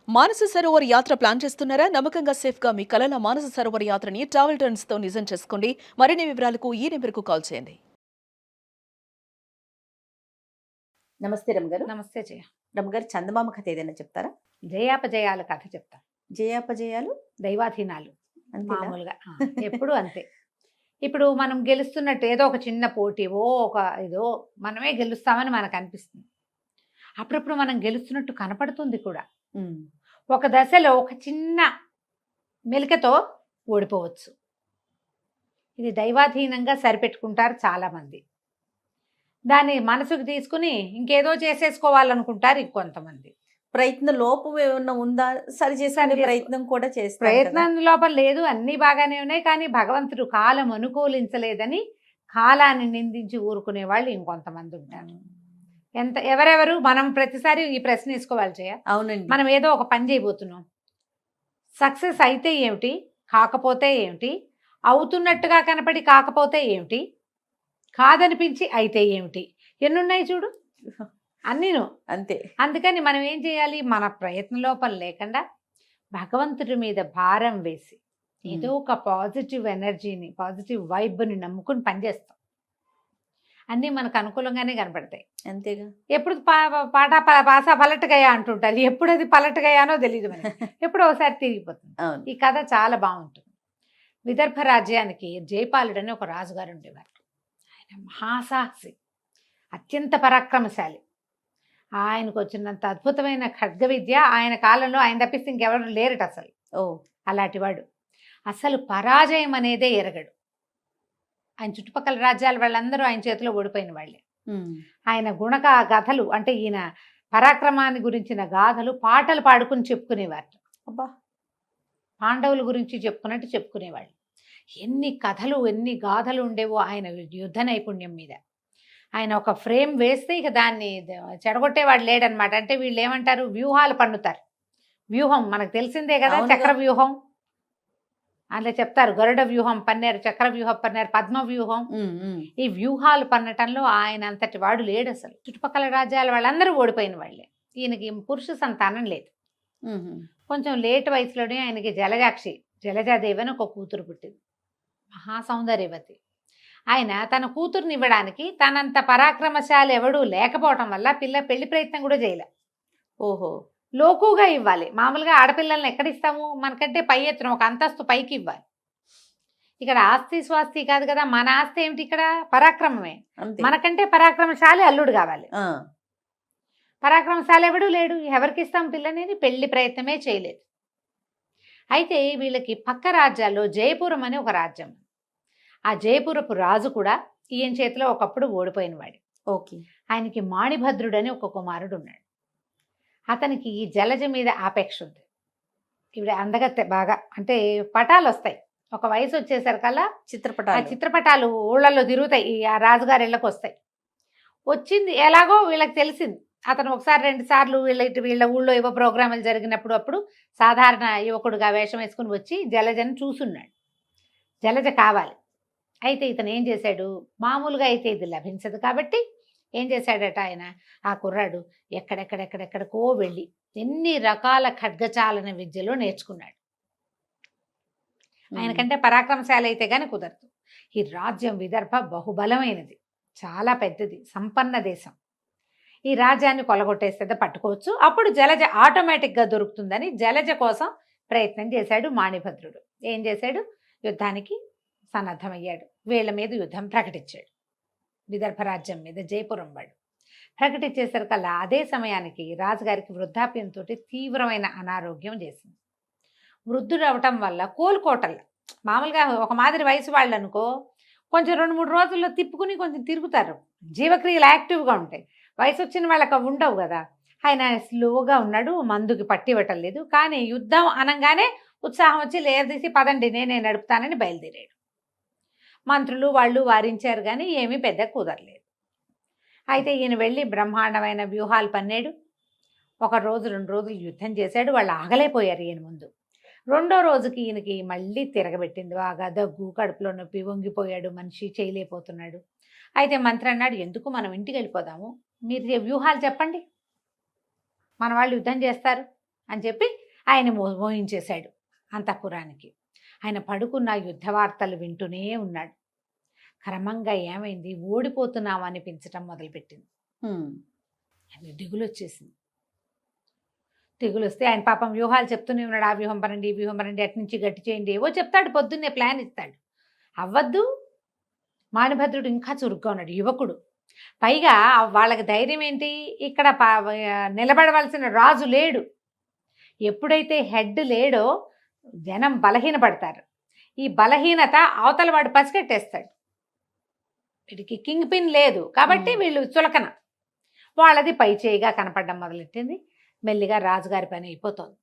మానస సరోవర్ యాత్ర ప్లాన్ చేస్తున్నారా? నమ్మకంగా సేఫ్ గా మీ కలల మానస సరోవర్ యాత్రని ట్రావెల్ టర్న్స్ తో నిజం చేసుకోండి. మరిన్ని వివరాలకు ఈ నెంబర్కు కాల్ చేయండి. నమస్తే రమగారు. నమస్తే జయ. రమగారు, చందమామ కథ ఏదైనా చెప్తారా? జయాపజయాల కథ చెప్తా. జయాపజయాలు దైవాధీనాలు అంతేనా? మామూలుగా ఎప్పుడు అంతే. ఇప్పుడు మనం గెలుస్తున్నట్టు ఏదో ఒక చిన్న పోటీవో ఏదో మనమే గెలుస్తామని మనకు అనిపిస్తుంది. అప్పుడప్పుడు మనం గెలుస్తున్నట్టు కనపడుతుంది కూడా. ఒక దశలో ఒక చిన్న మెలికతో ఓడిపోవచ్చు. ఇది దైవాధీనంగా సరిపెట్టుకుంటారు చాలామంది. దాన్ని మనసుకు తీసుకుని ఇంకేదో చేసేసుకోవాలనుకుంటారు ఇంకొంతమంది. ప్రయత్న లోపం ఏమన్నా ఉందా? సరి చేసుకునే ప్రయత్నం కూడా చేస్తారు. ప్రయత్నం లోపం లేదు, అన్నీ బాగానే ఉన్నాయి. కానీ భగవంతుడు కాలం అనుకూలించలేదని కాలాన్ని నిందించి ఊరుకునే వాళ్ళు ఇంకొంతమంది ఉంటారు. ఎవరెవరు? మనం ప్రతిసారి ఈ ప్రశ్న వేసుకోవాలి చేయ. అవునండి. మనం ఏదో ఒక పని చేయబోతున్నాం. సక్సెస్ అయితే ఏమిటి, కాకపోతే ఏమిటి, అవుతున్నట్టుగా కనపడి కాకపోతే ఏమిటి, కాదనిపించి అయితే ఏమిటి, ఎన్నున్నాయి చూడు అన్నీను. అంతే. అందుకని మనం ఏం చేయాలి? మన ప్రయత్న లోపం లేకుండా భగవంతుడి మీద భారం వేసి ఏదో ఒక పాజిటివ్ ఎనర్జీని, పాజిటివ్ వైబ్ని నమ్ముకుని పనిచేస్తాం. అన్నీ మనకు అనుకూలంగానే కనపడతాయి. అంతేగా. ఎప్పుడు పాసా పలటగయా అంటుంటారు. ఎప్పుడు అది పలటగయానో తెలియదు మనకి. ఎప్పుడో ఒకసారి తిరిగిపోతుంది. ఈ కథ చాలా బాగుంటుంది. విదర్భ రాజ్యానికి జయపాలుడని ఒక రాజుగారు ఉండేవారు. ఆయన మహాసాహసి, అత్యంత పరాక్రమశాలి. ఆయనకు వచ్చినంత అద్భుతమైన ఖడ్గ విద్య ఆయన కాలంలో ఆయన తప్పిస్తే ఇంకెవరు లేరట అసలు. అలాంటివాడు. అసలు పరాజయం అనేదే ఎరగడు. ఆయన చుట్టుపక్కల రాజ్యాల వాళ్ళందరూ ఆయన చేతిలో ఓడిపోయిన వాళ్ళే. ఆయన గాథలు అంటే ఈయన పరాక్రమాన్ని గురించిన గాథలు పాటలు పాడుకుని చెప్పుకునేవారు. అబ్బా, పాండవుల గురించి చెప్పుకున్నట్టు చెప్పుకునేవాళ్ళు. ఎన్ని కథలు, ఎన్ని గాథలు ఉండేవో ఆయన యుద్ధ నైపుణ్యం మీద. ఆయన ఒక ఫ్రేమ్ వేస్తే ఇక దాన్ని చెడగొట్టేవాడు లేడనమాట. అంటే వీళ్ళు ఏమంటారు, వ్యూహాలు పన్నుతారు. వ్యూహం మనకు తెలిసిందే కదా, చక్ర వ్యూహం అట్లా చెప్తారు. గరుడ వ్యూహం పన్నారు, చక్ర వ్యూహం పన్నారు, పద్మ వ్యూహం. ఈ వ్యూహాలు పన్నటంలో ఆయన అంతటి వాడు లేడు అసలు. చుట్టుపక్కల రాజ్యాల వాళ్ళందరూ ఓడిపోయిన వాళ్ళే. ఈయనకి పురుష సంతానం లేదు. కొంచెం లేట్ వయసులోనే ఆయనకి జలజాదేవి అని ఒక కూతురు పుట్టింది, మహాసౌందర్యవతి. ఆయన తన కూతుర్ని ఇవ్వడానికి తనంత పరాక్రమశాలి ఎవడూ లేకపోవటం వల్ల పెళ్లి ప్రయత్నం కూడా చేయలే. ఓహో, లోకుగా ఇవ్వాలి. మామూలుగా ఆడపిల్లల్ని ఎక్కడిస్తాము? మనకంటే పై ఎత్తున ఒక అంతస్తు పైకి ఇవ్వాలి. ఇక్కడ ఆస్తి స్వాస్తి కాదు కదా, మన ఆస్తి ఏమిటి? ఇక్కడ పరాక్రమమే. మనకంటే పరాక్రమశాలి అల్లుడు కావాలి. పరాక్రమశాలి ఎవడు లేడు. ఎవరికి ఇస్తాం పిల్లని? పెళ్లి ప్రయత్నమే చేయలేదు. అయితే వీళ్ళకి పక్క రాజ్యాల్లో జయపురం అని ఒక రాజ్యం. ఆ జయపురపు రాజు కూడా ఈయన చేతిలో ఒకప్పుడు ఓడిపోయిన వాడు. ఆయనకి మాణిభద్రుడని ఒక కుమారుడు ఉన్నాడు. అతనికి ఈ జలజ మీద ఆపేక్ష ఉంది. ఇవిడ అందగత్తె బాగా, అంటే పటాలు వస్తాయి ఒక వయసు వచ్చేసరికల్లా. చిత్రపటాలు ఊళ్ళల్లో తిరుగుతాయి. ఆ రాజుగారి ఇళ్ళకు వస్తాయి. వచ్చింది ఎలాగో వీళ్ళకి తెలిసింది. అతను ఒకసారి 2 సార్లు వీళ్ళ ఊళ్ళో ఏవో ప్రోగ్రాములు జరిగినప్పుడు అప్పుడు సాధారణ యువకుడుగా వేషం వేసుకుని వచ్చి జలజను చూసున్నాడు. జలజ కావాలి. అయితే ఇతను ఏం చేశాడు? మామూలుగా అయితే ఇది లభించదు కాబట్టి ఏం చేశాడట ఆయన, ఆ కుర్రాడు ఎక్కడెక్కడెక్కడెక్కడికో వెళ్ళి ఎన్ని రకాల ఖడ్గచాలన విద్యలో నేర్చుకున్నాడు. ఆయనకంటే పరాక్రమశాలి అయితే కానీ కుదరదు. ఈ రాజ్యం విదర్భ బహుబలమైనది, చాలా పెద్దది, సంపన్న దేశం. ఈ రాజ్యాన్ని కొలగొట్టేస్తే పట్టుకోవచ్చు. అప్పుడు జలజ ఆటోమేటిక్గా దొరుకుతుందని జలజ కోసం ప్రయత్నం చేశాడు మాణిభద్రుడు. ఏం చేశాడు? యుద్ధానికి సన్నద్ధమయ్యాడు. వీళ్ళ మీద యుద్ధం ప్రకటించాడు. విదర్భ రాజ్యం మీద, జయపురం వాడు ప్రకటించేసరికల్లా అదే సమయానికి రాజుగారికి వృద్ధాప్యంతో తీవ్రమైన అనారోగ్యం చేసింది. వృద్ధుడు అవటం వల్ల కోలుకోటల్లా. మామూలుగా ఒక మాదిరి వయసు వాళ్ళు అనుకో, కొంచెం 2-3 రోజుల్లో తిప్పుకుని కొంచెం తిరుగుతారు, జీవక్రియలు యాక్టివ్గా ఉంటాయి. వయసు వచ్చిన వాళ్ళకి అవి ఉండవు కదా. ఆయన స్లోగా ఉన్నాడు, మందుకి పట్టి ఇవ్వటం లేదు. కానీ యుద్ధం అనగానే ఉత్సాహం వచ్చి లేదీసి పదండి నేనే నడుపుతానని బయలుదేరాడు. మంత్రులు వాళ్ళు వారించారు కానీ ఏమీ పెద్ద కుదరలేదు. అయితే ఈయన వెళ్ళి బ్రహ్మాండమైన వ్యూహాలు పన్నాడు. 1 రోజు 2 రోజులు యుద్ధం చేశాడు. వాళ్ళు ఆగలేకపోయారు ఈయన ముందు. 2వ రోజుకి ఈయనకి మళ్ళీ తిరగబెట్టింది బాగా. దగ్గు, కడుపులో నొప్పి, వంగిపోయాడు మనిషి, చేయలేకపోతున్నాడు. అయితే మంత్రి అన్నాడు, ఎందుకు మనం ఇంటికి వెళ్ళిపోదాము, మీరు వ్యూహాలు చెప్పండి, మన వాళ్ళు యుద్ధం చేస్తారు అని చెప్పి ఆయన మోహించేశాడు అంతఃపురానికి. ఆయన పడుకున్న యుద్ధ వార్తలు వింటూనే ఉన్నాడు. క్రమంగా ఏమైంది, ఓడిపోతున్నాం అనిపించటం మొదలుపెట్టింది. ఆయన దిగులు వచ్చేసింది. దిగులు వస్తే ఆయన పాపం వ్యూహాలు చెప్తూనే ఉన్నాడు. ఆ వ్యూహం పనండి, ఈ వ్యూహం పనండి, అటు నుంచి గట్టి చేయండి, ఏవో చెప్తాడు, పొద్దున్నే ప్లాన్ ఇస్తాడు. అవ్వద్దు. మాణిభద్రుడు ఇంకా చురుగ్గా ఉన్నాడు, యువకుడు. పైగా వాళ్ళకి ధైర్యం ఏంటి, ఇక్కడ నిలబడవలసిన రాజు లేడు. ఎప్పుడైతే హెడ్ లేడో జనం బలహీనపడతారు. ఈ బలహీనత అవతల వాడు పసిగట్టేస్తాడు. వీడికి కింగ్ పిన్ లేదు కాబట్టి వీళ్ళు చులకన. వాళ్ళది పై చేయిగా కనపడడం మొదలెట్టింది. మెల్లిగా రాజుగారి పని అయిపోతుంది.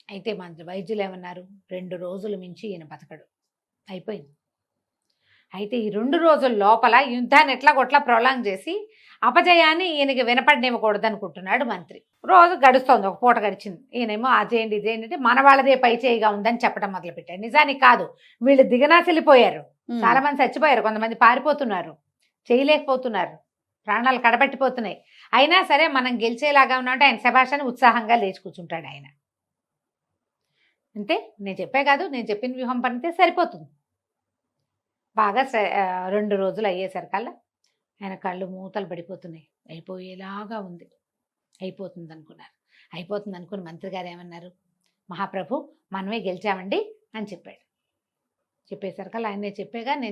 అయితే మంత్రి వైద్యులు ఏమన్నారు, 2 రోజులు మించి ఈయన బతకడు, అయిపోయింది. అయితే ఈ 2 రోజుల లోపల యుద్ధాన్ని ఎట్లాగొట్లా ప్రొలాంగ్ చేసి అపజయాన్ని ఈయనకి వినపడనివ్వకూడదు అనుకుంటున్నాడు మంత్రి. రోజు గడుస్తోంది, ఒక పూట గడిచింది. ఈయనేమో అదేంటి ఇదేంటి అంటే మన వాళ్ళదే పై చేయిగా ఉందని చెప్పడం మొదలుపెట్టాడు. నిజానికి కాదు, వీళ్ళు దిగనాసిల్లిపోయారు. చాలా మంది చచ్చిపోయారు, కొంతమంది పారిపోతున్నారు, చేయలేకపోతున్నారు, ప్రాణాలు కడబట్టిపోతున్నాయి. అయినా సరే మనం గెలిచేలాగా ఉన్నామంటే ఆయన శభాషని ఉత్సాహంగా లేచి కూర్చుంటాడు ఆయన. అంతే, నేను చెప్పే కాదు, నేను చెప్పిన వ్యూహం పనితే సరిపోతుంది. బాగా 2 రోజులు అయ్యేసరికల్లా ఆయన కళ్ళు మూతలు పడిపోతున్నాయి. అయిపోయేలాగా ఉంది. అయిపోతుంది అనుకున్నారు. అయిపోతుంది అనుకుని మంత్రి గారు ఏమన్నారు, మహాప్రభు మనమే గెలిచామండి అని చెప్పాడు. చెప్పేసరికల్లా ఆయన నేను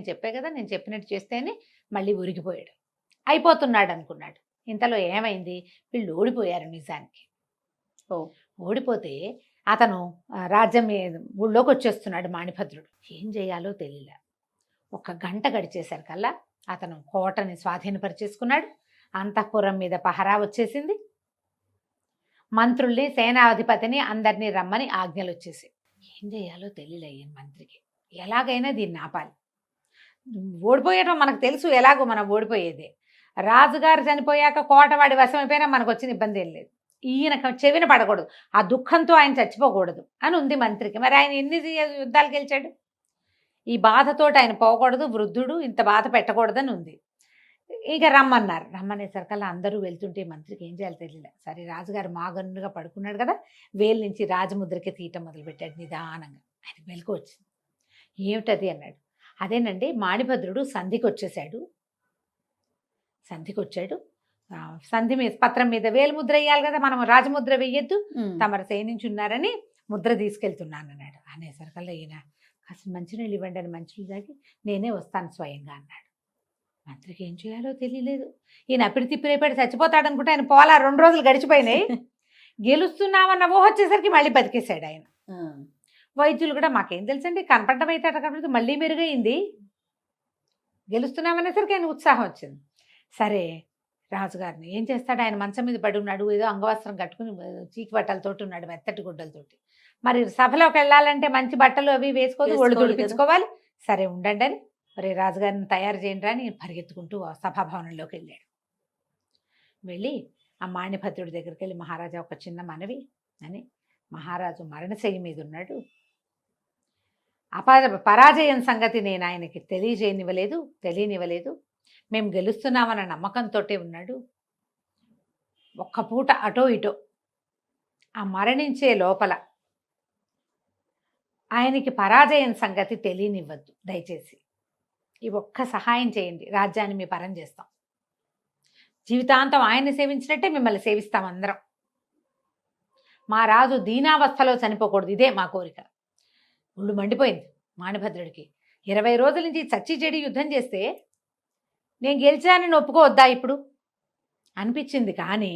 చెప్పే కదా, నేను చెప్పినట్టు చేస్తేనే మళ్ళీ ఉరిగిపోయాడు. అయిపోతున్నాడు అనుకున్నాడు. ఇంతలో ఏమైంది, వీళ్ళు ఓడిపోయారు నిజానికి. ఓడిపోతే అతను రాజ్యం ఊళ్ళోకి వచ్చేస్తున్నాడు మాణిభద్రుడు. ఏం చేయాలో తెలియలే. 1 గంట గడిచేసరికల్లా అతను కోటని స్వాధీనపరిచేసుకున్నాడు. అంతఃపురం మీద పహరా వచ్చేసింది. మంత్రుల్ని, సేనాధిపతిని అందరినీ రమ్మని ఆజ్ఞలు వచ్చేసి. ఏం చేయాలో తెలియలే ఈయన మంత్రికి. ఎలాగైనా దీన్ని ఆపాలి. ఓడిపోయడం మనకు తెలుసు, ఎలాగో మనం ఓడిపోయేదే. రాజుగారు చనిపోయాక కోటవాడి వశమైపోయినా మనకు వచ్చిన ఇబ్బంది ఏం లేదు. ఈయన చెవిన పడకూడదు, ఆ దుఃఖంతో ఆయన చచ్చిపోకూడదు అని ఉంది మంత్రికి. మరి ఆయన ఎన్ని యుద్ధాలు గెలిచాడు, ఈ బాధతోటి ఆయన పోకూడదు, వృద్ధుడు, ఇంత బాధ పెట్టకూడదని ఉంది. ఇక రమ్మన్నారు. రమ్మనేసరికల్లా అందరూ వెళ్తుంటే మంత్రికి ఏం చేయాలో తెలియలే. సరే, రాజుగారు మాగన్నుగా పడుకున్నాడు కదా, వేలు నుంచి రాజముద్రకి తీయటం మొదలుపెట్టాడు నిదానంగా. ఆయన మెలకు వచ్చింది. ఏమిటది అన్నాడు. అదేనండి, మాణిభద్రుడు సంధికి వచ్చేసాడు. సంధికి వచ్చాడు. సంధి మీద పత్రం మీద వేలు ముద్ర వేయాలి కదా, మనం రాజముద్ర వేయొద్దు, తమరు సైనించున్నారని ముద్ర తీసుకెళ్తున్నాను అన్నాడు. అనేసరికల్లా ఈయన కాస్త మంచినీళ్ళు ఇవ్వండి అని మంచినీళ్ళు తాగి నేనే వస్తాను స్వయంగా అన్నాడు. మంత్రికి ఏం చేయాలో తెలియలేదు. ఈయన అప్పుడు తిప్పిరేపాడు, చచ్చిపోతాడు అనుకుంటే ఆయన పోలా. 2 రోజులు గడిచిపోయినాయి. గెలుస్తున్నామన్న ఊహ వచ్చేసరికి మళ్ళీ బతికేశాడు ఆయన. వైద్యులు కూడా మాకేం తెలుసండి, కనపడడం అయితే అక్కడ మళ్ళీ మెరుగైంది, గెలుస్తున్నామనేసరికి ఆయన ఉత్సాహం వచ్చింది. సరే, రాజుగారిని ఏం చేస్తాడు, ఆయన మంచం మీద పడి ఉన్నాడు, ఏదో అంగవస్త్రం కట్టుకుని చీకి బట్టలతోటి ఉన్నాడు, మెత్తటి గుడ్డలతోటి. మరి సభలోకి వెళ్ళాలంటే మంచి బట్టలు అవి వేసుకోదు, ఒళ్ళు తుడిపించుకోవాలి. సరే ఉండండి అని మరి రాజుగారిని తయారు చేయండి అని పరిగెత్తుకుంటూ సభాభవనంలోకి వెళ్ళాడు. వెళ్ళి ఆ మాణిభద్రుడి దగ్గరికి వెళ్ళి, మహారాజా ఒక చిన్న మనవి అని. మహారాజు మరణశయ్య మీద ఉన్నాడు. పరాజయం సంగతి నేను ఆయనకి తెలియనివ్వలేదు. మేము గెలుస్తున్నామన్న నమ్మకంతో ఉన్నాడు. ఒక్క పూట అటో ఇటో ఆ మరణించే లోపల ఆయనకి పరాజయం సంగతి తెలియనివ్వద్దు దయచేసి. ఈ ఒక్క సహాయం చేయండి, రాజ్యాన్ని మీ పరం చేస్తాం. జీవితాంతం ఆయన్ని సేవించినట్టే మిమ్మల్ని సేవిస్తాం అందరం. మా రాజు దీనావస్థలో చనిపోకూడదు, ఇదే మా కోరిక. ఒళ్ళు మండిపోయింది మాణిభద్రుడికి. 20 రోజుల నుంచి చచ్చి చెడి యుద్ధం చేస్తే నేను గెలిచానని ఒప్పుకోవద్దా ఇప్పుడు అనిపించింది. కానీ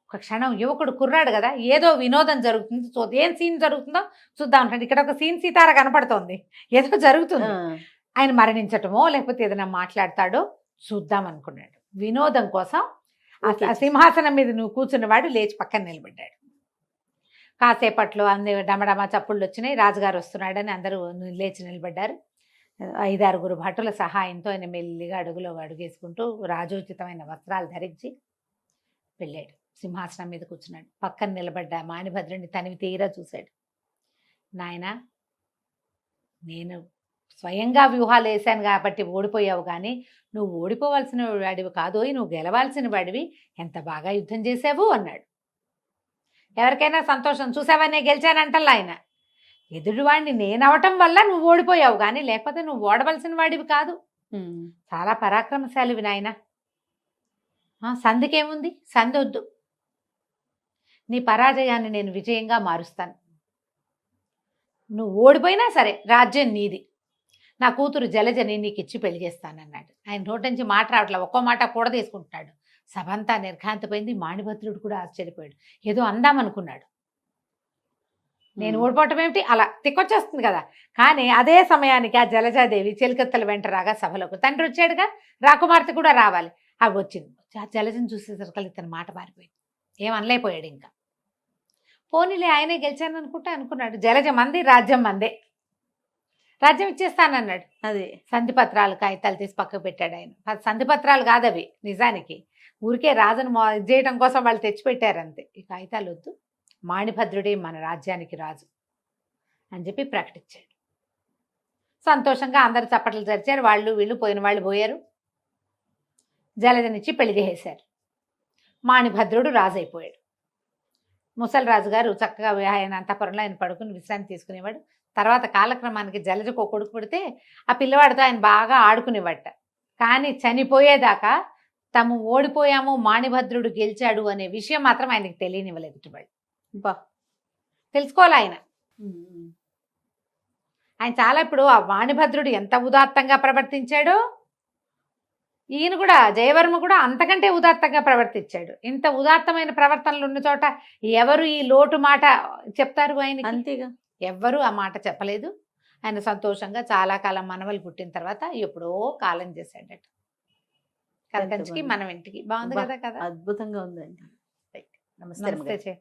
ఒక క్షణం యువకుడు కుర్రాడు కదా, ఏదో వినోదం జరుగుతుంది, ఏం సీన్ జరుగుతుందో చూద్దాం అంటే ఇక్కడ ఒక సీన్ సీతార కనపడుతోంది, ఏదో జరుగుతుంది. ఆయన మరణించటమో లేకపోతే ఏదైనా మాట్లాడతాడో చూద్దాం అనుకున్నాడు. వినోదం కోసం ఆ సింహాసనం మీద నువ్వు కూర్చున్నవాడు లేచి పక్కన నిలబడ్డాడు. కాసేపట్లో అందరూ డమడమ చప్పుళ్ళు వచ్చినాయి, రాజుగారు వస్తున్నాడని అందరూ లేచి నిలబడ్డారు. 5-6 భటుల సహాయంతో ఆయన మెల్లిగా అడుగులో అడుగేసుకుంటూ రాజోచితమైన వస్త్రాలు ధరించి వెళ్ళాడు. సింహాసనం మీద కూర్చున్నాడు. పక్కన నిలబడ్డ మాణిభద్రుడిని తనివి తీరా చూశాడు. నాయనా, నేను స్వయంగా వ్యూహాలు వేశాను కాబట్టి ఓడిపోయావు, కానీ నువ్వు ఓడిపోవాల్సిన వాడివి కాదోయ్, నువ్వు గెలవాల్సిన వాడివి, ఎంత బాగా యుద్ధం చేసావు అన్నాడు. ఎవరికైనా సంతోషం, చూసావా నేను గెలిచానంటల్లా ఆయన. ఎదుటివాడిని నేను అవటం వల్ల నువ్వు ఓడిపోయావు, కానీ లేకపోతే నువ్వు ఓడవలసిన వాడివి కాదు. చాలా పరాక్రమశాలివి నాయన. సంధికేముంది, సంధి వద్దు, నీ పరాజయాన్ని నేను విజయంగా మారుస్తాను. నువ్వు ఓడిపోయినా సరే రాజ్యం నీది, నా కూతురు జలజని నీకు ఇచ్చి పెళ్లి చేస్తానన్నాడు. ఆయన నోటి నుంచి మాట రావట్లా, ఒక్కో మాట కూడా తీసుకుంటున్నాడు. సభ అంతా నిర్ఘాంతపోయింది. మాణిభద్రుడు కూడా ఆశ్చర్యపోయాడు. ఏదో అందామనుకున్నాడు. నేను ఓడిపోవటం ఏమిటి, అలా తిక్కొచ్చేస్తుంది కదా. కానీ అదే సమయానికి ఆ జలజాదేవి చెలికత్తెల వెంట రాగా సభలోకి, తండ్రి వచ్చాడుగా, రాకుమార్తె కూడా రావాలి, అవి వచ్చింది. ఆ జలజను చూసేసరికి ఇతను మాట మారిపోయింది, ఏమనలేకపోయాడు. ఇంకా పోనీలే ఆయనే గెలిచాను అనుకున్నాడు. జలజ మంది, రాజ్యం మందే, రాజ్యం ఇచ్చేస్తానన్నాడు. అదే సంధి పత్రాలు కాగితాలు తీసి పక్కకు పెట్టాడు ఆయన. సంధి పత్రాలు కాదు అవి, నిజానికి ఊరికే రాజును ఇది చేయడం కోసం వాళ్ళు తెచ్చిపెట్టారు అంతే. ఈ కాగితాలు వద్దు, మాణిభద్రుడే మన రాజ్యానికి రాజు అని చెప్పి ప్రకటించాడు. సంతోషంగా అందరు చప్పట్లు జరిచారు. వాళ్ళు వీళ్ళు పోయిన వాళ్ళు పోయారు. జలజనిచ్చి పెళ్లి చేసేశారు. మాణిభద్రుడు రాజు అయిపోయాడు. ముసలి రాజు గారు చక్కగా ఆయన అంతఃపురంలో ఆయన పడుకుని విశ్రాంతి తీసుకునేవాడు. తర్వాత కాలక్రమానికి జలజకు ఒక కొడుకు పుడితే ఆ పిల్లవాడితో ఆయన బాగా ఆడుకునేవాట. కానీ చనిపోయేదాకా తాము ఓడిపోయాము, మాణిభద్రుడు గెలిచాడు అనే విషయం మాత్రం ఆయనకి తెలియనివ్వలేదు. ఇటువాళ్ళు బా తెలుసుకోవాలి ఆయన. ఆయన చాలా, ఇప్పుడు ఆ మాణిభద్రుడు ఎంత ఉదాత్తంగా ప్రవర్తించాడో, ఈయన కూడా జయవర్మ కూడా అంతకంటే ఉదాత్తంగా ప్రవర్తించాడు. ఇంత ఉదాత్తమైన ప్రవర్తనలు ఉన్న చోట ఎవరు ఈ లోటు మాట చెప్తారు ఆయనకి? అంతేగా, ఎవ్వరూ ఆ మాట చెప్పలేదు. ఆయన సంతోషంగా చాలా కాలం మనవలు పుట్టిన తర్వాత ఎప్పుడో కాలం చేశాడట. కలకంచికి మనం ఇంటికి. బాగుంది కదా కదా, అద్భుతంగా ఉందండి. నమస్తే.